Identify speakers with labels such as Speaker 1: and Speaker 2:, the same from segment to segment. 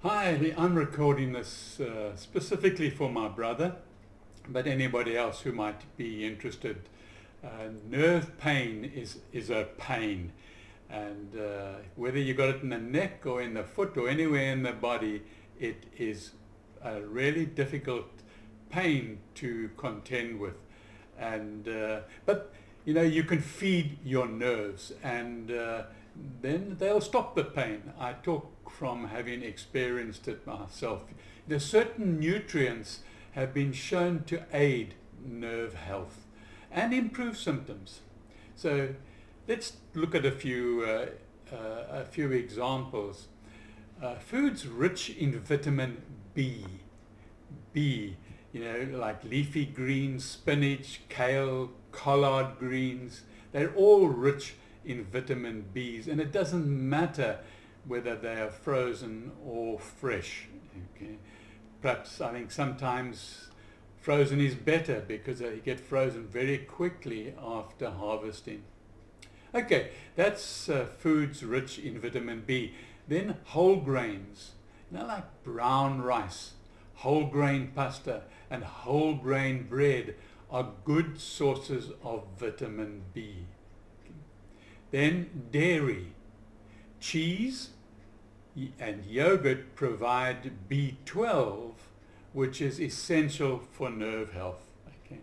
Speaker 1: Hi, I'm recording this specifically for my brother, but anybody else who might be interested. Nerve pain is a pain, and whether you got it in the neck or in the foot or anywhere in the body, it is a really difficult pain to contend with. And but you can feed your nerves, and then they'll stop the pain. I talk from having experienced it myself. Certain nutrients have been shown to aid nerve health and improve symptoms. So let's look at a few examples. Foods rich in vitamin B, like leafy greens, spinach, kale, collard greens. They're all rich in vitamin Bs, and it doesn't matter whether they are frozen or fresh. Okay. Perhaps I think sometimes frozen is better because they get frozen very quickly after harvesting. Okay, that's foods rich in vitamin B. Then whole grains, like brown rice, whole grain pasta, and whole grain bread are good sources of vitamin B. Then dairy, cheese, and yogurt provide B12, which is essential for nerve health. Okay.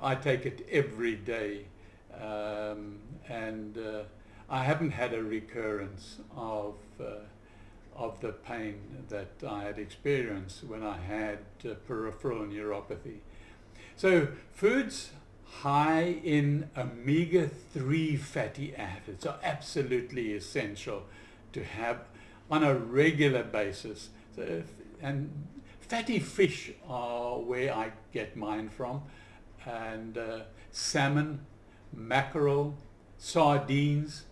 Speaker 1: I take it every day, and I haven't had a recurrence of the pain that I had experienced when I had peripheral neuropathy. So foods high in omega-3 fatty acids are absolutely essential to have on a regular basis. And fatty fish are where I get mine from, and salmon, mackerel, sardines,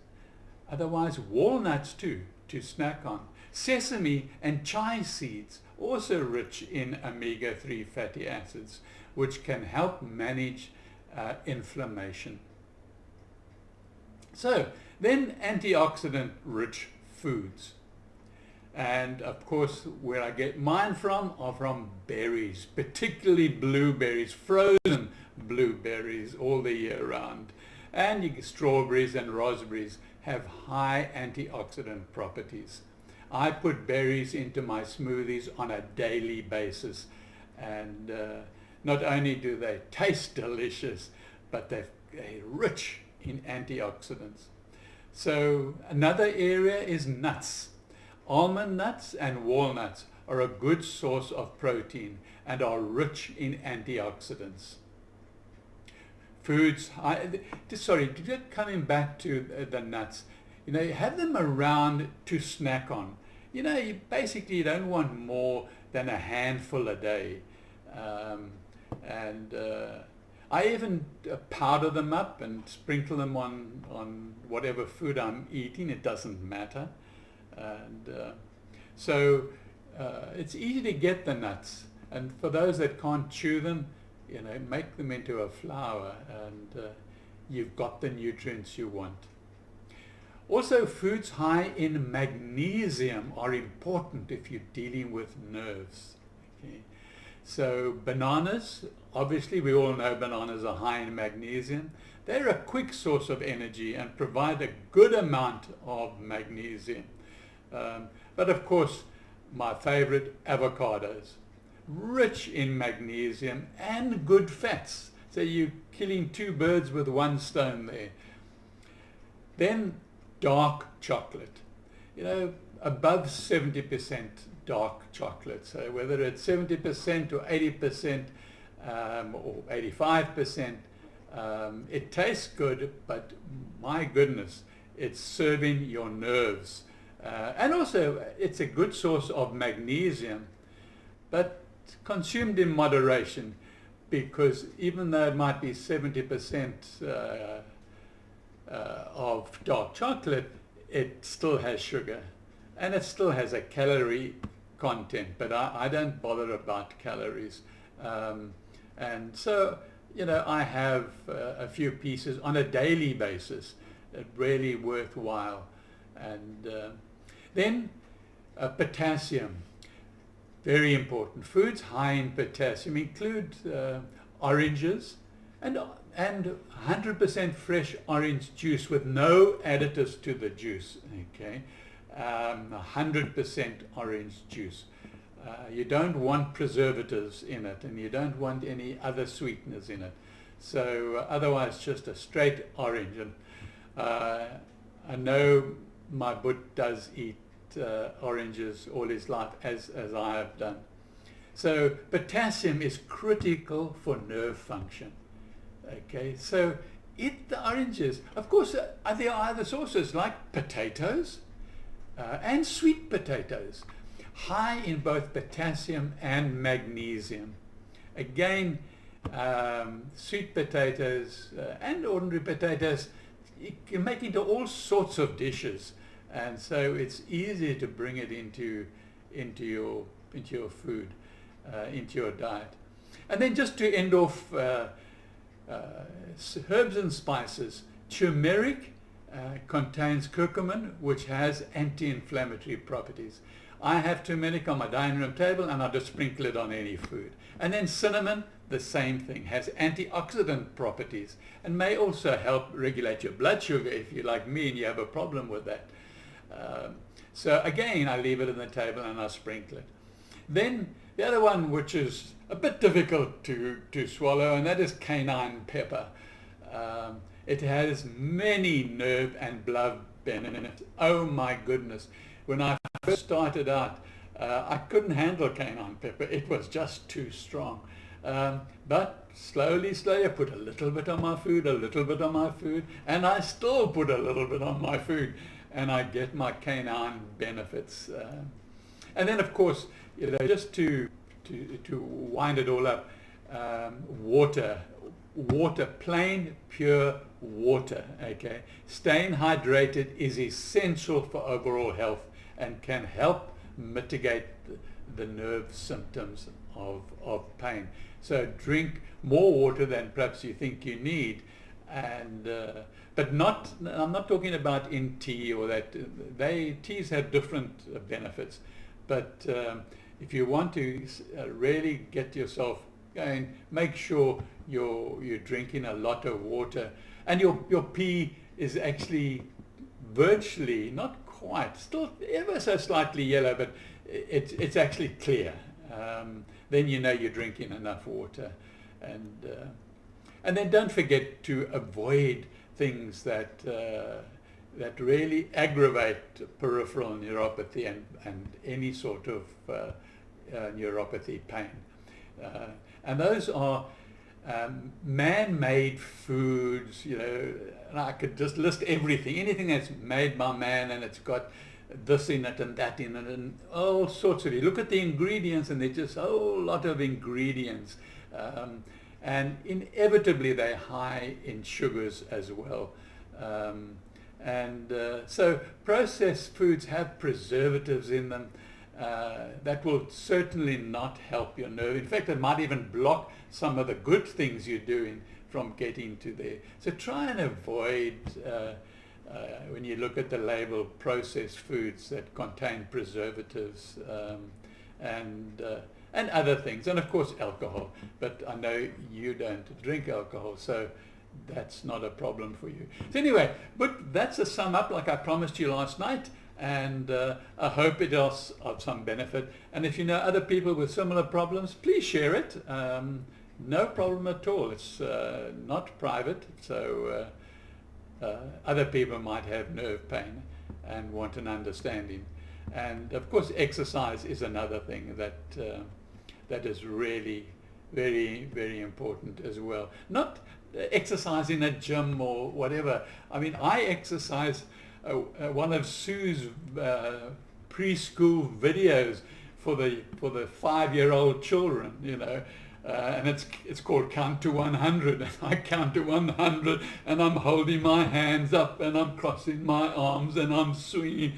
Speaker 1: otherwise walnuts too, to snack on. Sesame and chia seeds also rich in omega-3 fatty acids, which can help manage inflammation. So then antioxidant rich foods. And of course, where I get mine from are from berries, particularly blueberries, frozen blueberries all the year round. And strawberries and raspberries have high antioxidant properties. I put berries into my smoothies on a daily basis, and not only do they taste delicious, but they're rich in antioxidants. So another area is nuts. Almond nuts and walnuts are a good source of protein and are rich in antioxidants. Foods, coming back to the nuts, have them around to snack on. You don't want more than a handful a day. I even powder them up and sprinkle them on whatever food I'm eating. It doesn't matter. And so it's easy to get the nuts. And for those that can't chew them, make them into a flour, and you've got the nutrients you want. Also, foods high in magnesium are important if you're dealing with nerves. Okay. So bananas, obviously we all know bananas are high in magnesium. They're a quick source of energy and provide a good amount of magnesium. But of course, my favorite, avocados, rich in magnesium and good fats. So you're killing two birds with one stone there. Then dark chocolate, above 70% dark chocolate. So whether it's 70% or 80% or 85%, it tastes good, but my goodness, it's serving your nerves. And also, it's a good source of magnesium, but consumed in moderation, because even though it might be 70% of dark chocolate, it still has sugar, and it still has a calorie content, but I don't bother about calories. And so, I have a few pieces on a daily basis, really worthwhile. And then Potassium, very important. Foods high in potassium include oranges and 100% fresh orange juice with no additives to the juice. Okay, 100% orange juice. You don't want preservatives in it, and you don't want any other sweeteners in it. So otherwise, just a straight orange. And I know my Buddha does eat oranges all his life, as I have done. So potassium is critical for nerve function. Okay, so eat the oranges. Of course, there are other sources like potatoes and sweet potatoes, high in both potassium and magnesium. Again, sweet potatoes and ordinary potatoes, you can make into all sorts of dishes, and so it's easy to bring it into your food, into your diet. And then just to end off, herbs and spices. Turmeric contains curcumin, which has anti-inflammatory properties. I have turmeric on my dining room table, and I just sprinkle it on any food. And then cinnamon, the same thing, has antioxidant properties and may also help regulate your blood sugar if you're like me and you have a problem with that. So again, I leave it on the table and I sprinkle it. Then the other one, which is a bit difficult to swallow, and that is cayenne pepper. It has many nerve and blood benefits. Oh my goodness. When I first started out, I couldn't handle cayenne pepper. It was just too strong. But slowly, I put a little bit on my food, and I still put a little bit on my food, and I get my cayenne benefits. And then, of course, just to wind it all up, water, plain, pure water. Okay, staying hydrated is essential for overall health and can help mitigate the nerve symptoms of pain. So drink more water than perhaps you think you need, and but not. I'm not talking about in tea or that. Teas have different benefits, but if you want to really get yourself going, make sure you're drinking a lot of water, and your pee is actually virtually, not quite, still ever so slightly yellow, but it's actually clear. Then you know you're drinking enough water, and then don't forget to avoid things that really aggravate peripheral neuropathy and any sort of neuropathy pain. And those are man-made foods, and I could just list anything that's made by man, and it's got this in it and that in it and all sorts of it. Look at the ingredients, and there's just a whole lot of ingredients, and inevitably they're high in sugars as well. So processed foods have preservatives in them. That will certainly not help your nerve. In fact, it might even block some of the good things you're doing from getting to there. So try and avoid, when you look at the label, processed foods that contain preservatives and other things. And of course, alcohol. But I know you don't drink alcohol, so that's not a problem for you. So anyway, but that's a sum up, like I promised you last night. And I hope it is of some benefit. And if you know other people with similar problems, please share it. No problem at all. It's not private, so other people might have nerve pain and want an understanding. And of course, exercise is another thing that is really very, very important as well. Not exercise in a gym or whatever. I mean, I exercise. One of Sue's preschool videos for the 5-year-old children, and it's called Count to 100, and I count to 100, and I'm holding my hands up, and I'm crossing my arms, and I'm swinging,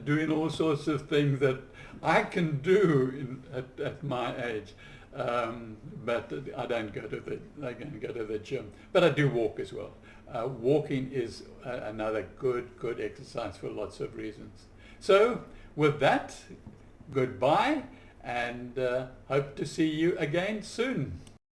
Speaker 1: doing all sorts of things that I can do at my age. But I don't go to the gym, but I do walk as well. Walking is another good exercise for lots of reasons. So with that, goodbye, and hope to see you again soon.